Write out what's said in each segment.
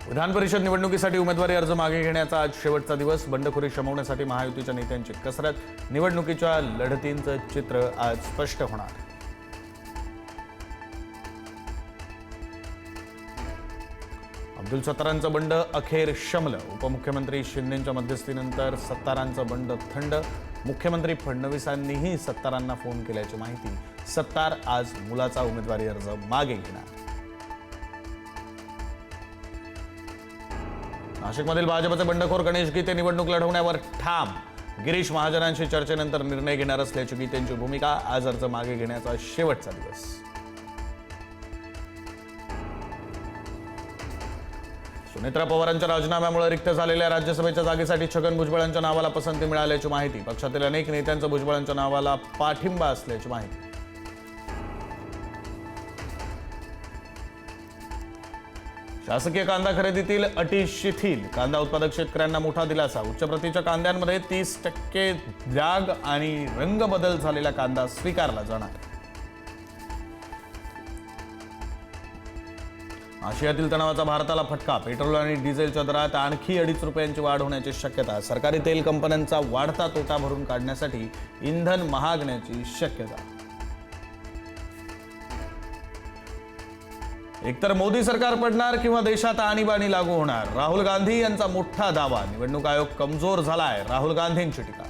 विधान परिषद निवडणुकीसाठी उमेदवारी अर्ज मागे घेण्याचा आज शेवटचा दिवस। बंडखोरी शमवण्यासाठी महायुतीच्या नेत्यांची कसरत। निवडणुकीच्या लढतींचं चित्र आज स्पष्ट होणार। अब्दुल सत्तारांचं बंड अखेर शमलं। उपमुख्यमंत्री शिंदेंच्या मध्यस्थीनंतर सत्तारांचं बंड थंड। मुख्यमंत्री फडणवीसांनीही सत्तारांना फोन केल्याची माहिती। सत्तार आज मुलाचा उमेदवारी अर्ज मागे घेणार। नाशिकमधील भाजपचे बंडखोर गणेश गीते निवडणूक लढवण्यावर ठाम। गिरीश महाजनांशी चर्चेनंतर निर्णय घेणार असल्याची गीतेंची भूमिका। आज अर्ज मागे घेण्याचा शेवटचा दिवस। सुनेत्रा पवारांच्या राजीनाम्यामुळे रिक्त झालेल्या राज्यसभेच्या जागेसाठी छगन भुजबळांच्या नावाला पसंती मिळाल्याची माहिती। पक्षातील अनेक नेत्यांचा भुजबळांच्या नावाला पाठिंबा असल्याची माहिती। शासकीय कांदा खरेदीतील अटी शिथिल। कांदा उत्पादक शेतकऱ्यांना मोठा दिलासा। उच्च प्रतीच्या कांद्यांमध्ये 30% डाग आणि रंग बदल झालेला कांदा स्वीकारला जाणार। आशियातील तणावाचा भारताला फटका। पेट्रोल आणि डिझेलच्या दरात आणखी 2.5 रुपयांची वाढ होण्याची शक्यता। सरकारी तेल कंपन्यांचा वाढता तोटा भरून काढण्यासाठी इंधन महागण्याची शक्यता। एकतर मोदी सरकार पडणार किंवा देशात आणीबाणी लागू होणार। राहुल गांधी यांचा मोठा दावा। निवडणूक आयोग कमजोर झालाय, राहुल गांधींची टीका।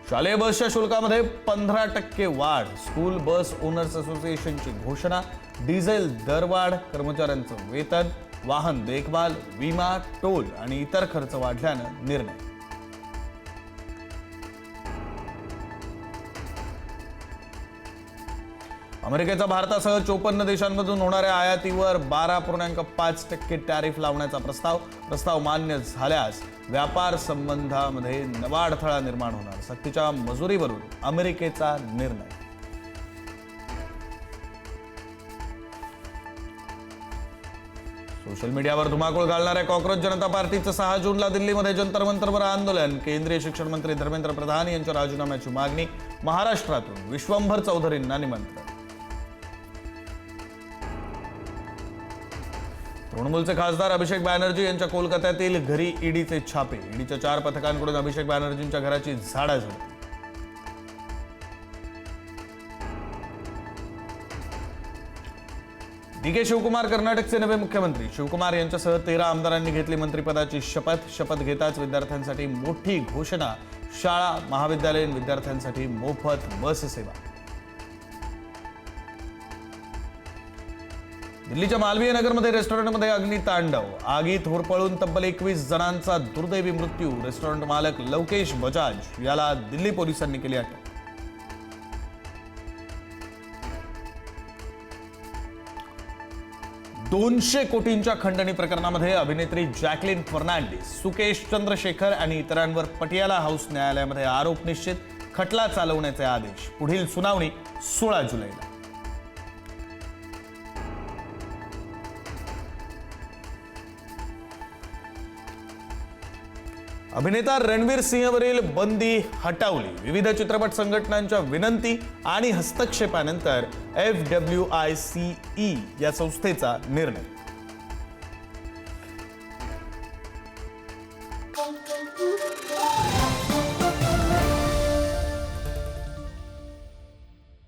शालेय बसच्या शुल्कामध्ये 15% वाढ। स्कूल बस ओनर्स असोसिएशनची घोषणा। डिझेल दरवाढ, कर्मचाऱ्यांचं वेतन, वाहन देखभाल, विमा, टोल आणि इतर खर्च वाढल्यानं निर्णय। अमेरिकेचा भारतासह 54 देशांमधून होणाऱ्या आयातीवर 12.5% टॅरिफ लावण्याचा प्रस्ताव मान्य झाल्यास व्यापार संबंधामध्ये नवा अडथळा निर्माण होणार। सक्तीच्या मजुरीवरून अमेरिकेचा निर्णय। सोशल मीडियावर धुमाकूळ घालणाऱ्या कॉक्रोच जनता पार्टीचं 6 जूनला दिल्लीमध्ये जंतर मंतरवर आंदोलन। केंद्रीय शिक्षण मंत्री धर्मेंद्र प्रधान यांच्या राजीनाम्याची मागणी। महाराष्ट्रातून विश्वंभर चौधरींना निमंत्रण। तृणमूलचे खासदार अभिषेक बॅनर्जी यांच्या कोलकात्यातील घरी ईडीचे छापे। ईडीच्या 4 पथकांकडून अभिषेक बॅनर्जींच्या घराची झाडाझडती। डी.के. शिवकुमार कर्नाटकचे नवे मुख्यमंत्री। शिवकुमार यांच्यासह 13 आमदारांनी घेतली मंत्रिपदाची शपथ घेताच विद्यार्थ्यांसाठी मोठी घोषणा। शाळा महाविद्यालयीन विद्यार्थ्यांसाठी मोफत बस सेवा। दिल्लीच्या मालवीय नगरमध्ये रेस्टॉरंटमध्ये अग्नितांडव। आगीत होरपळून तब्बल 21 जणांचा दुर्दैवी मृत्यू। रेस्टॉरंट मालक लवकेश बजाज याला दिल्ली पोलिसांनी केली अटक। $200 कोटींच्या खंडणी प्रकरणामध्ये अभिनेत्री जॅकलिन फर्नांडिस, सुकेश चंद्रशेखर आणि इतरांवर पटियाला हाऊस न्यायालयामध्ये आरोप निश्चित। खटला चालवण्याचे आदेश। पुढील सुनावणी 16 जुलैला। अभिनेता रणवीर सिंहवरील बंदी हटवली। विविध चित्रपट संघटनांच्या विनंती आणि हस्तक्षेपानंतर FWICE या संस्थेचा निर्णय।